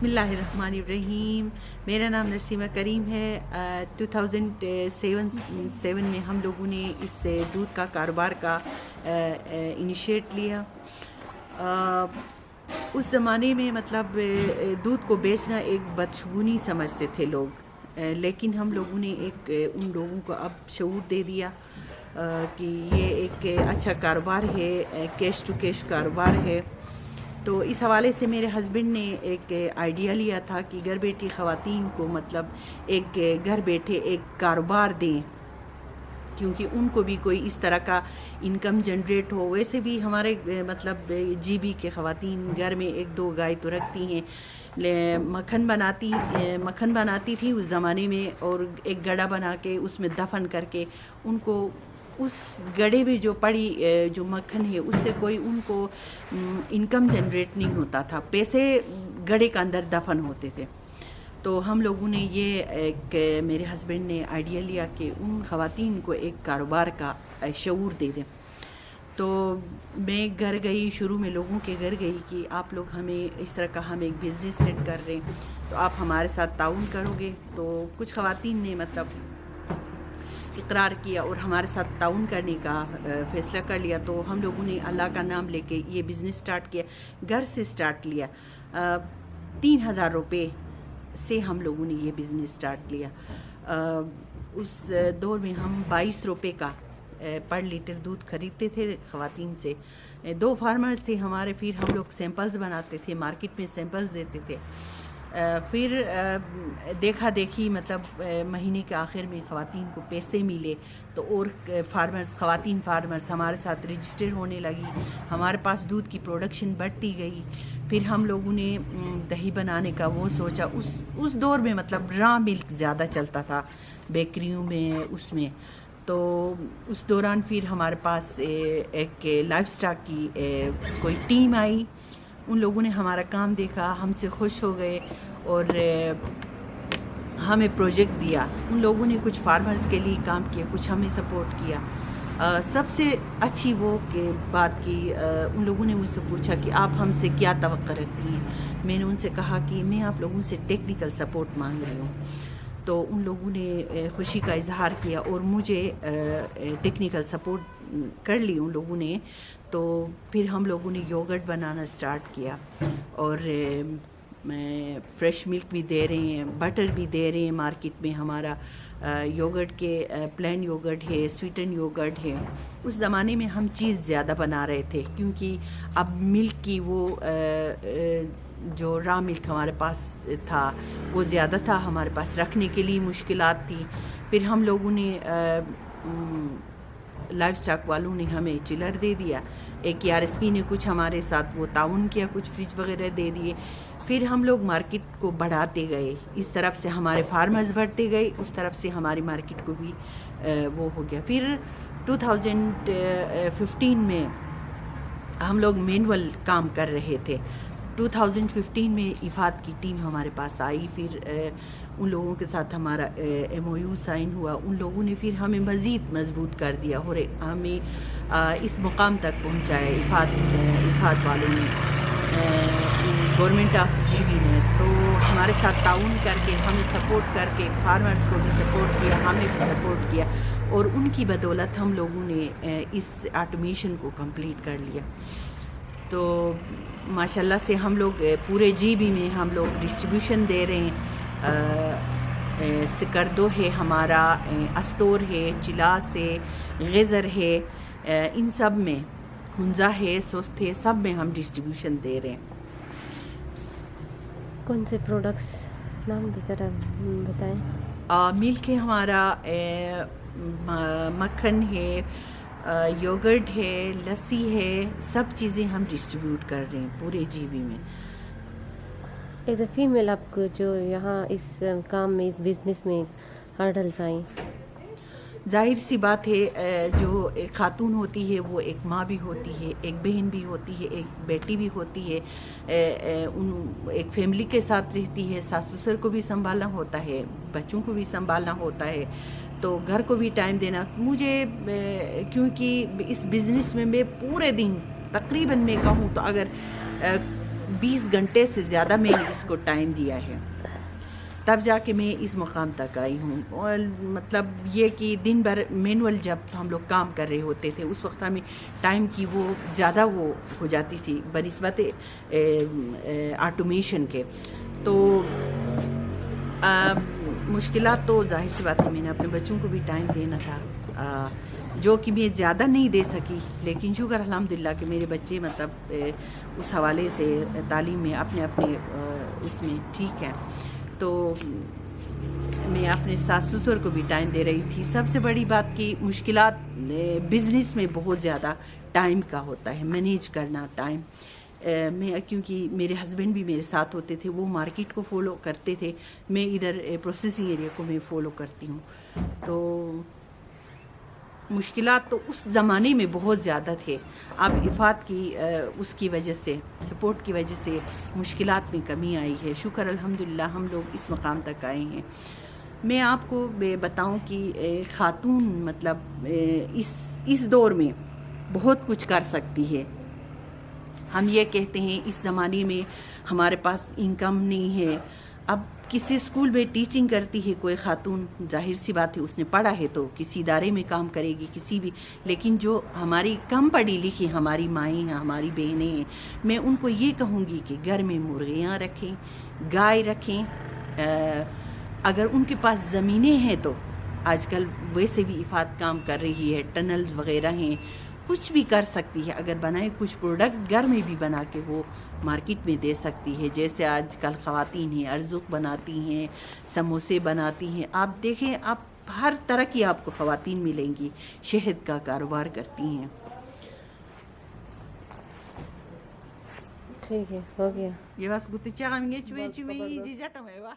بسم اللہ الرحمن الرحیم. میرا نام نسیمہ کریم ہے. 2007 میں ہم لوگوں نے اس دودھ کا کاروبار کا انیشیٹ لیا. اس زمانے میں مطلب دودھ کو بیچنا ایک بدشگونی سمجھتے تھے لوگ، لیکن ہم لوگوں نے ان لوگوں کو اب شعور دے دیا کہ یہ ایک اچھا کاروبار ہے، کیش ٹو کیش کاروبار ہے. تو اس حوالے سے میرے ہسبینڈ نے ایک آئیڈیا لیا تھا کہ گھر بیٹھی خواتین کو مطلب ایک گھر بیٹھے ایک کاروبار دیں، کیونکہ ان کو بھی کوئی اس طرح کا انکم جنریٹ ہو. ویسے بھی ہمارے مطلب جی بی کے خواتین گھر میں 1-2 گائے تو رکھتی ہیں. مکھن بناتی تھی اس زمانے میں، اور ایک گڑا بنا کے اس میں دفن کر کے ان کو اس گڑے میں جو پڑی جو مکھن ہے اس سے کوئی ان کو انکم جنریٹ نہیں ہوتا تھا، پیسے گڑے کے اندر دفن ہوتے تھے. تو ہم لوگوں نے یہ میرے ہسبینڈ نے آئیڈیا لیا کہ ان خواتین کو ایک کاروبار کا شعور دے دیں. تو میں گھر گئی، شروع میں لوگوں کے گھر گئی کہ آپ لوگ ہمیں اس طرح کا ہم ایک بزنس سیٹ کر رہے ہیں، تو آپ ہمارے ساتھ تعاون کرو گے. تو کچھ خواتین نے مطلب اقرار کیا اور ہمارے ساتھ تعاون کرنے کا فیصلہ کر لیا. تو ہم لوگوں نے اللہ کا نام لے کے یہ بزنس سٹارٹ کیا. گھر سے سٹارٹ لیا، 3000 روپے سے ہم لوگوں نے یہ بزنس سٹارٹ لیا. اس دور میں ہم 22 روپے کا پر لیٹر دودھ خریدتے تھے خواتین سے. 2 فارمرز تھے ہمارے، پھر ہم لوگ سیمپلز بناتے تھے، مارکیٹ میں سیمپلز دیتے تھے. پھر دیکھا دیکھی مطلب مہینے کے آخر میں خواتین کو پیسے ملے، تو اور خواتین فارمرز ہمارے ساتھ رجسٹر ہونے لگی، ہمارے پاس دودھ کی پروڈکشن بڑھتی گئی. پھر ہم لوگوں نے دہی بنانے کا وہ سوچا. اس دور میں مطلب را ملک زیادہ چلتا تھا بیکریوں میں، اس میں. تو اس دوران پھر ہمارے پاس ایک لائف سٹاک کی کوئی ٹیم آئی. ان لوگوں نے ہمارا کام دیکھا، ہم سے خوش ہو گئے اور ہمیں پروجیکٹ دیا. ان لوگوں نے کچھ فارمرز کے لیے کام کیا، کچھ ہمیں سپورٹ کیا. سب سے اچھی وہ بات کی، ان لوگوں نے مجھ سے پوچھا کہ آپ ہم سے کیا توقع رکھتی ہیں. میں نے ان سے کہا کہ میں آپ لوگوں سے ٹیکنیکل سپورٹ مانگ رہی ہوں. تو ان لوگوں نے خوشی کا اظہار کیا اور مجھے ٹیکنیکل سپورٹ کر لی ان لوگوں نے. تو پھر ہم لوگوں نے یوگرٹ بنانا سٹارٹ کیا، اور فریش ملک بھی دے رہے ہیں، بٹر بھی دے رہے ہیں. مارکیٹ میں ہمارا یوگرٹ کے پلین یوگرٹ ہے، سویٹن یوگرٹ ہے. اس زمانے میں ہم چیز زیادہ بنا رہے تھے، کیونکہ اب ملک کی وہ جو را ملک ہمارے پاس تھا وہ زیادہ تھا، ہمارے پاس رکھنے کے لیے مشکلات تھی. پھر ہم لوگوں نے لائف سٹاک والوں نے ہمیں چلر دے دیا. ایک ARSP نے کچھ ہمارے ساتھ وہ تعاون کیا، کچھ فریج وغیرہ دے دیے. پھر ہم لوگ مارکیٹ کو بڑھاتے گئے، اس طرف سے ہمارے فارمرز بڑھتے گئے، اس طرف سے ہماری مارکیٹ کو بھی وہ ہو گیا. پھر 2015 میں ہم لوگ مینول کام کر رہے تھے. 2015 میں افاد کی ٹیم ہمارے پاس آئی. پھر ان لوگوں کے ساتھ ہمارا MOU سائن ہوا. ان لوگوں نے پھر ہمیں مزید مضبوط کر دیا اور ہمیں اس مقام تک پہنچایا افاد والوں نے، گورنمنٹ آف GB نے. تو ہمارے ساتھ تعاون کر کے، ہمیں سپورٹ کر کے، فارمرز کو بھی سپورٹ کیا، ہمیں بھی سپورٹ کیا، اور ان کی بدولت ہم لوگوں نے اس آٹومیشن کو کمپلیٹ کر لیا. تو ماشاءاللہ سے ہم لوگ پورے GB میں ہم لوگ ڈسٹریبیوشن دے رہے ہیں. سکردو ہے ہمارا، استور ہے، چلاس ہے، غزر ہے، ان سب میں ہنزا ہے، سوست ہے، سب میں ہم ڈسٹریبیوشن دے رہے ہیں. کون سے پروڈکٹس نام کی طرح بتائیں؟ ملک ہے ہمارا، مکھن ہے، یوگرٹ ہے، لسی ہے، سب چیزیں ہم ڈسٹریبیوٹ کر رہے ہیں پورے GB میں. ایز اے فیمیل آپ کو جو یہاں اس کام میں، اس بزنس میں ہرڈلس آئیں؟ ظاہر سی بات ہے، جو ایک خاتون ہوتی ہے وہ ایک ماں بھی ہوتی ہے، ایک بہن بھی ہوتی ہے، ایک بیٹی بھی ہوتی ہے، ایک فیملی کے ساتھ رہتی ہے. ساس سسر کو بھی سنبھالنا ہوتا ہے، بچوں کو بھی سنبھالنا ہوتا ہے، تو گھر کو بھی ٹائم دینا. مجھے کیونکہ اس بزنس میں میں پورے دن تقریباً میں کہوں تو اگر 20 گھنٹے سے زیادہ میں نے اس کو ٹائم دیا ہے، تب جا کے میں اس مقام تک آئی ہوں. اور مطلب یہ کہ دن بھر مینول جب ہم لوگ کام کر رہے ہوتے تھے اس وقت ہمیں ٹائم کی وہ زیادہ وہ ہو جاتی تھی بنسبت آٹومیشن کے. تو مشکلات تو ظاہر سی بات ہے، میں نے اپنے بچوں کو بھی ٹائم دینا تھا جو کہ میں زیادہ نہیں دے سکی، لیکن شکر الحمدللہ کہ میرے بچے مطلب اس حوالے سے تعلیم میں اپنے اس میں ٹھیک ہے. تو میں اپنے ساس سسر کو بھی ٹائم دے رہی تھی. سب سے بڑی بات کی مشکلات بزنس میں بہت زیادہ ٹائم کا ہوتا ہے، مینیج کرنا ٹائم. میں کیونکہ میرے ہسبینڈ بھی میرے ساتھ ہوتے تھے، وہ مارکیٹ کو فالو کرتے تھے، میں ادھر پروسیسنگ ایریا کو میں فالو کرتی ہوں. تو مشکلات تو اس زمانے میں بہت زیادہ تھے. اب افات کی اس کی وجہ سے، سپورٹ کی وجہ سے مشکلات میں کمی آئی ہے. شکر الحمدللہ ہم لوگ اس مقام تک آئے ہیں. میں آپ کو بتاؤں کہ خاتون مطلب اس دور میں بہت کچھ کر سکتی ہے. ہم یہ کہتے ہیں اس زمانے میں ہمارے پاس انکم نہیں ہے. اب کسی اسکول میں ٹیچنگ کرتی ہے کوئی خاتون، ظاہر سی بات ہے اس نے پڑھا ہے تو کسی ادارے میں کام کرے گی کسی بھی. لیکن جو ہماری کم پڑھی لکھی ہماری مائیں ہیں، ہماری بہنیں ہیں، میں ان کو یہ کہوں گی کہ گھر میں مرغیاں رکھیں، گائے رکھیں. اگر ان کے پاس زمینیں ہیں تو آج کل ویسے بھی افات کام کر رہی ہے، ٹنل وغیرہ ہیں، کچھ بھی کر سکتی ہے. اگر بنائے کچھ پروڈکٹ گھر میں بھی بنا کے وہ مارکیٹ میں دے سکتی ہے. جیسے آج کل خواتین ہیں ارزق بناتی ہیں، سموسے بناتی ہیں. آپ دیکھیں آپ ہر طرح کی آپ کو خواتین ملیں گی شہد کا کاروبار کرتی ہیں. ٹھیک ہے، ہو گیا. یہ بس گتے چاہم یہ چوے چوے جی جٹم ہے وا